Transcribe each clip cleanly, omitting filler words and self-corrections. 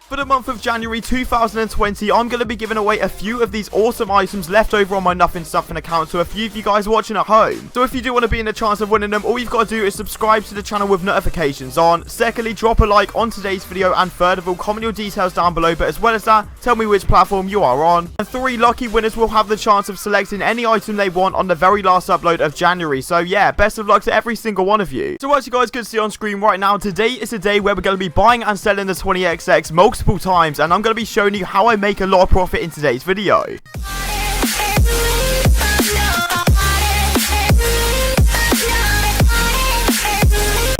For the month of January 2020, I'm going to be giving away a few of these awesome items left over on my Nothing Stuffing account to a few of you guys watching at home. So if you do want to be in the chance of winning them, all you've got to do is subscribe to the channel with notifications on. Secondly, drop a like on today's video, and third of all, comment your details down below, but as well as that, tell me which platform you are on. And 3 lucky winners will have the chance of selecting any item they want on the very last upload of January. So yeah, best of luck to every single one of you. So as you guys can see on screen right now, today is a day where we're going to be buying and selling the 20XX multiple times, and I'm going to be showing you how I make a lot of profit in today's video.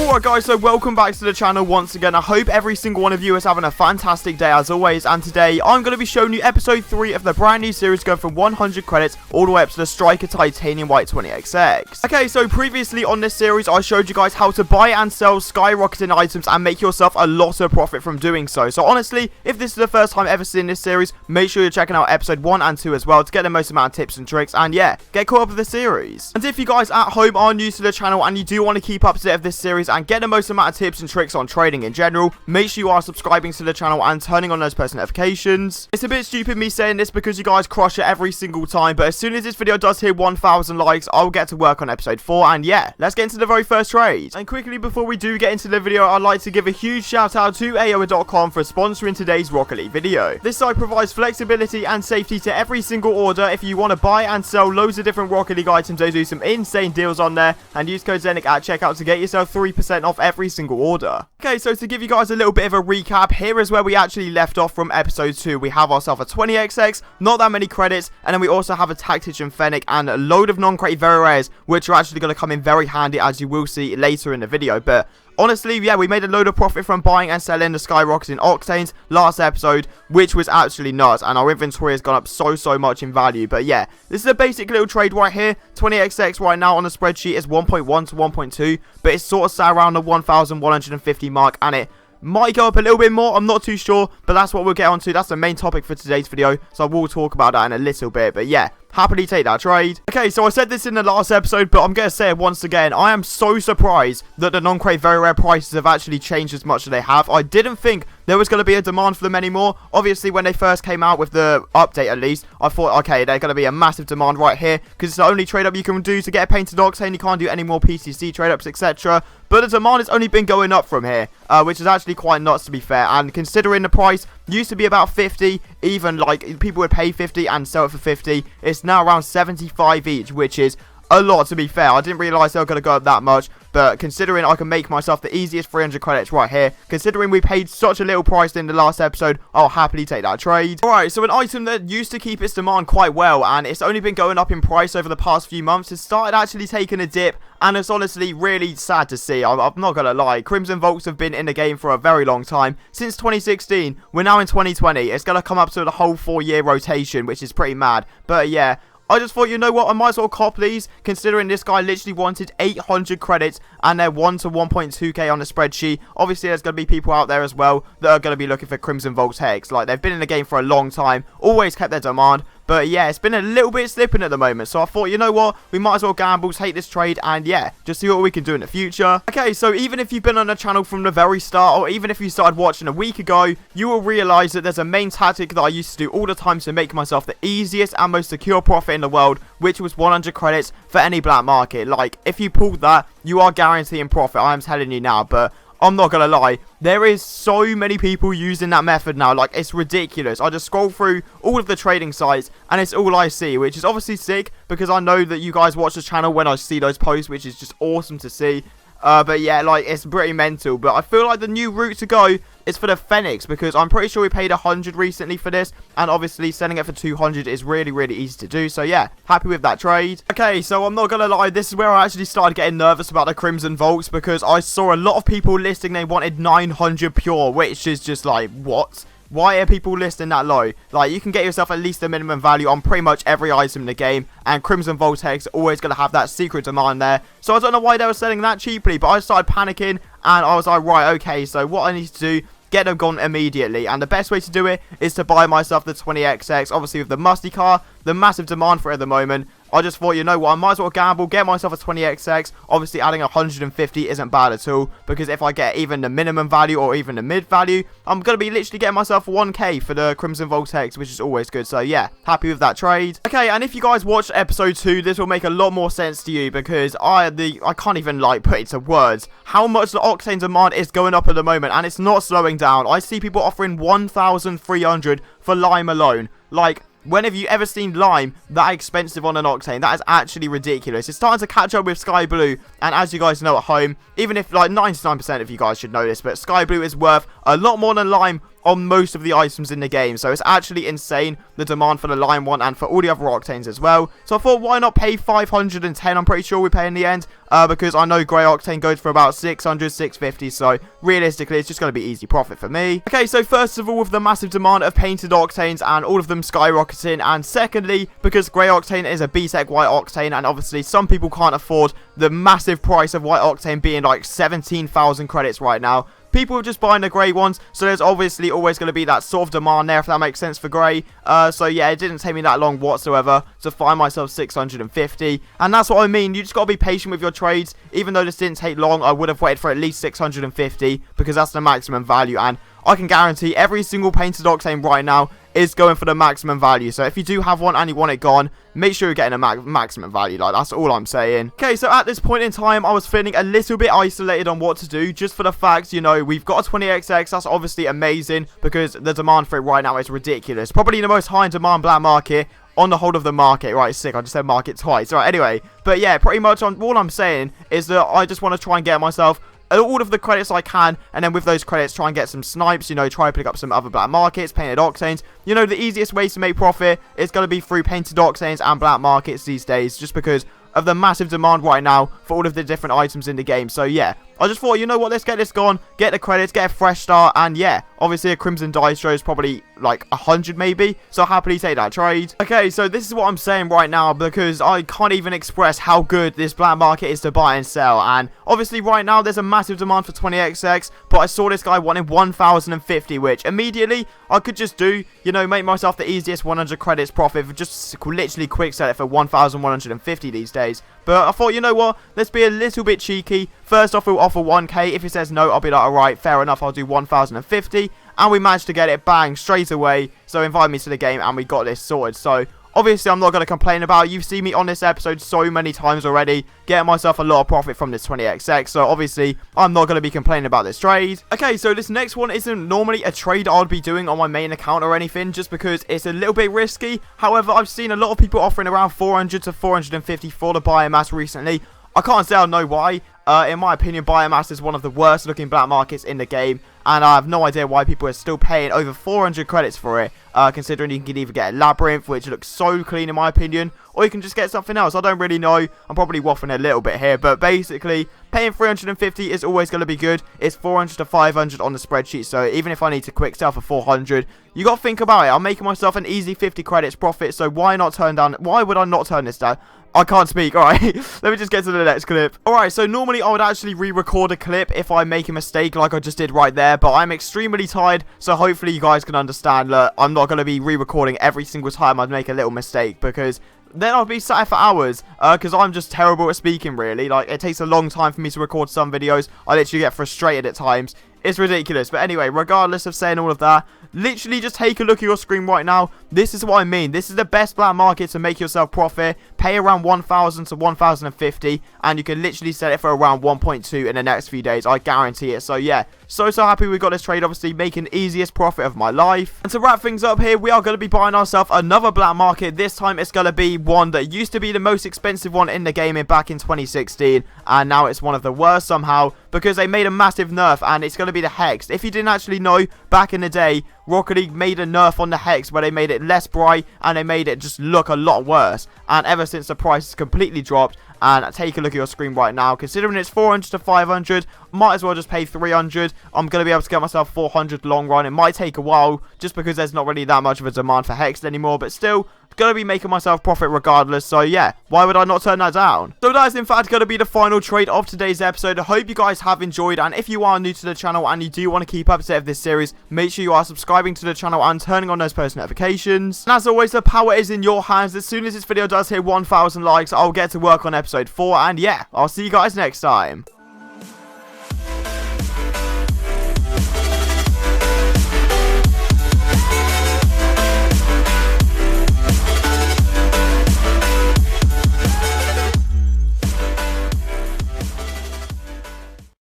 Alright guys, so welcome back to the channel once again. I hope every single one of you is having a fantastic day as always, and today I'm going to be showing you episode 3 of the brand new series going from 100 credits all the way up to the Striker Titanium White 20XX. Okay, so previously on this series I showed you guys how to buy and sell skyrocketing items and make yourself a lot of profit from doing so. So honestly, if this is the first time ever seeing this series, make sure you're checking out episode 1 and 2 as well to get the most amount of tips and tricks, and yeah, get caught up with the series. And if you guys at home are new to the channel and you do want to keep up to date with this series and get the most amount of tips and tricks on trading in general, make sure you are subscribing to the channel and turning on those post notifications. It's a bit stupid me saying this because you guys crush it every single time, but as soon as this video does hit 1,000 likes, I'll get to work on episode 4, and yeah, let's get into the very first trade. And quickly before we do get into the video, I'd like to give a huge shout out to AOA.com for sponsoring today's Rocket League video. This site provides flexibility and safety to every single order. If you want to buy and sell loads of different Rocket League items, they do some insane deals on there, and use code ZENIC at checkout to get yourself 3% off every single order. Okay, so to give you guys a little bit of a recap, here is where we actually left off from episode 2. We have ourselves a 20XX, not that many credits, and then we also have a Tactician Fennec and a load of non-crate very rares, which are actually going to come in very handy, as you will see later in the video. But honestly, yeah, we made a load of profit from buying and selling the skyrocketing octanes last episode, which was actually nuts, and our inventory has gone up so much in value. But yeah, this is a basic little trade right here. 20XX right now on the spreadsheet is 1.1 to 1.2, but it's sort of sat around the 1,150 mark, and it might go up a little bit more, I'm not too sure, but that's what we'll get onto. That's the main topic for today's video, so I will talk about that in a little bit. But yeah, happily take that trade. Okay, so I said this in the last episode, but I'm going to say it once again. I am so surprised that the non-crate very rare prices have actually changed as much as they have. I didn't think there was going to be a demand for them anymore. Obviously, when they first came out with the update, at least, I thought, okay, there's going to be a massive demand right here, because it's the only trade-up you can do to get a painted octane. You can't do any more PCC trade-ups, etc. But the demand has only been going up from here, which is actually quite nuts, to be fair. And considering the price used to be about 50, even like people would pay 50 and sell it for 50, it's now around 75 each, which is a lot, to be fair. I didn't realise they were going to go up that much, but considering I can make myself the easiest 300 credits right here, considering we paid such a little price in the last episode, I'll happily take that trade. Alright, so an item that used to keep its demand quite well, and it's only been going up in price over the past few months, has started actually taking a dip, and it's honestly really sad to see. I'm not going to lie. Crimson Volts have been in the game for a very long time. Since 2016, we're now in 2020. It's going to come up to the whole 4-year rotation, which is pretty mad. But yeah, I just thought, you know what, I might as well cop these, considering this guy literally wanted 800 credits, and they're 1 to 1.2k on the spreadsheet. Obviously, there's going to be people out there as well that are going to be looking for Crimson Volts Hex. Like, they've been in the game for a long time, always kept their demand. But yeah, it's been a little bit slipping at the moment. So I thought, you know what, we might as well gamble, take this trade, and yeah, just see what we can do in the future. Okay, so even if you've been on the channel from the very start, or even if you started watching a week ago, you will realise that there's a main tactic that I used to do all the time to make myself the easiest and most secure profit in the world, which was 100 credits for any black market. Like, if you pulled that, you are guaranteeing profit, I am telling you now. But I'm not gonna lie, there is so many people using that method now. Like, it's ridiculous. I just scroll through all of the trading sites and it's all I see, which is obviously sick, because I know that you guys watch the channel when I see those posts, which is just awesome to see. But yeah, like, it's pretty mental. But I feel like the new route to go is for the Phoenix, because I'm pretty sure we paid 100 recently for this, and obviously selling it for 200 is really easy to do. So yeah, happy with that trade. Okay, so I'm not gonna lie, this is where I actually started getting nervous about the Crimson Volts, because I saw a lot of people listing they wanted 900 pure, which is just like, what? Why are people listing that low? Like, you can get yourself at least a minimum value on pretty much every item in the game, and Crimson Voltex are always going to have that secret demand there. So I don't know why they were selling that cheaply, but I started panicking, and I was like, right, okay, so what I need to do, get them gone immediately. And the best way to do it is to buy myself the 20XX, obviously with the musty car, the massive demand for it at the moment. I just thought, you know what, I might as well gamble, get myself a 20XX. Obviously adding 150 isn't bad at all, because if I get even the minimum value or even the mid value, I'm going to be literally getting myself 1k for the Crimson Voltex, which is always good. So yeah, happy with that trade. Okay, and if you guys watched episode 2, this will make a lot more sense to you, because I can't even like put it to words how much the Octane demand is going up at the moment, and it's not slowing down. I see people offering 1,300 for Lime alone. Like, when have you ever seen Lime that expensive on an Octane? That is actually ridiculous. It's starting to catch up with Sky Blue, and as you guys know at home, even if like 99% of you guys should know this, but Sky Blue is worth a lot more than Lime on most of the items in the game. So it's actually insane, the demand for the Lime one and for all the other Octanes as well. So I thought, why not pay 510? I'm pretty sure we pay in the end, because I know Grey Octane goes for about 600, 650, so realistically it's just going to be easy profit for me. Okay, so first of all, with the massive demand of painted Octanes and all of them skyrocketing, and secondly, because Grey Octane is a BTEC White Octane, and obviously some people can't afford the massive price of White Octane being like 17,000 credits right now. People are just buying the grey ones, so there's obviously always going to be that sort of demand there, if that makes sense, for grey. So yeah, it didn't take me that long whatsoever to find myself 650, and that's what I mean. You just got to be patient with your trades. Even though this didn't take long, I would have waited for at least 650, because that's the maximum value, and I can guarantee every single painted Octane right now is going for the maximum value. So if you do have one and you want it gone, make sure you're getting a maximum value. Like, that's all I'm saying. Okay, so at this point in time, I was feeling a little bit isolated on what to do, just for the fact, you know, we've got a 20XX. That's obviously amazing, because the demand for it right now is ridiculous. Probably the most high in demand black market on the whole of the market. Right, sick, I just said market twice. Right, anyway, but yeah, pretty much all I'm saying is that I just want to try and get myself all of the credits I can, and then with those credits try and get some snipes, you know, try and pick up some other black markets, painted Octanes. You know, the easiest ways to make profit is going to be through painted Octanes and black markets these days, just because of the massive demand right now for all of the different items in the game. So yeah, I just thought, you know what, let's get this gone, get the credits, get a fresh start, and yeah, obviously a Crimson Distro is probably like 100 maybe, so happily take that trade. Okay, so this is what I'm saying right now, because I can't even express how good this black market is to buy and sell. And obviously right now there's a massive demand for 20XX, but I saw this guy wanting 1,050, which immediately I could just do, you know, make myself the easiest 100 credits profit for just literally quick sell it for 1,150 these days. But I thought, you know what, let's be a little bit cheeky. First off, we'll offer 1k. If it says no, I'll be like, alright, fair enough, I'll do 1,050. And we managed to get it, bang, straight away. So invite me to the game, and we got this sorted. So obviously, I'm not going to complain about it. You've seen me on this episode so many times already, getting myself a lot of profit from this 20XX. So obviously, I'm not going to be complaining about this trade. Okay, so this next one isn't normally a trade I'd be doing on my main account or anything, just because it's a little bit risky. However, I've seen a lot of people offering around 400 to 450 for the biomass recently. I can't say I know why. In my opinion, biomass is one of the worst looking black markets in the game, and I have no idea why people are still paying over 400 credits for it, considering you can either get a labyrinth, which looks so clean in my opinion, or you can just get something else. I don't really know. I'm probably waffling a little bit here, but basically, paying 350 is always going to be good. It's 400 to 500 on the spreadsheet, so even if I need to quick sell for 400, you got to think about it. I'm making myself an easy 50 credits profit, so why would I not turn this down? I can't speak, alright. Let me just get to the next clip. Alright, so normally I would actually re-record a clip if I make a mistake like I just did right there, but I'm extremely tired, so hopefully you guys can understand that I'm not going to be re-recording every single time I make a little mistake, because then I'll be sat here for hours, because I'm just terrible at speaking, really. Like, it takes a long time for me to record some videos. I literally get frustrated at times. It's ridiculous. But anyway, regardless of saying all of that, literally just take a look at your screen right now. This is what I mean. This is the best black market to make yourself profit. Pay around 1,000 to 1,050, and you can literally sell it for around 1.2 in the next few days. I guarantee it. So yeah, so happy we got this trade, obviously making the easiest profit of my life. And to wrap things up here, we are going to be buying ourselves another black market. This time it's going to be one that used to be the most expensive one in the game back in 2016, and now it's one of the worst somehow, because they made a massive nerf, and it's going to be the Hex. If you didn't actually know, back in the day, Rocket League made a nerf on the Hex where they made it less bright and they made it just look a lot worse. And ever since, the price has completely dropped. And take a look at your screen right now. Considering it's 400 to 500, might as well just pay 300. I'm going to be able to get myself 400 long run. It might take a while just because there's not really that much of a demand for Hex anymore. But still, Gonna be making myself profit regardless, so yeah, why would I not turn that down? So that is in fact gonna be the final trade of today's episode. I hope you guys have enjoyed, and if you are new to the channel and you do want to keep up to date with this series, make sure you are subscribing to the channel and turning on those post notifications. And as always, the power is in your hands. As soon as this video does hit 1,000 likes, I'll get to work on episode 4, and yeah, I'll see you guys next time.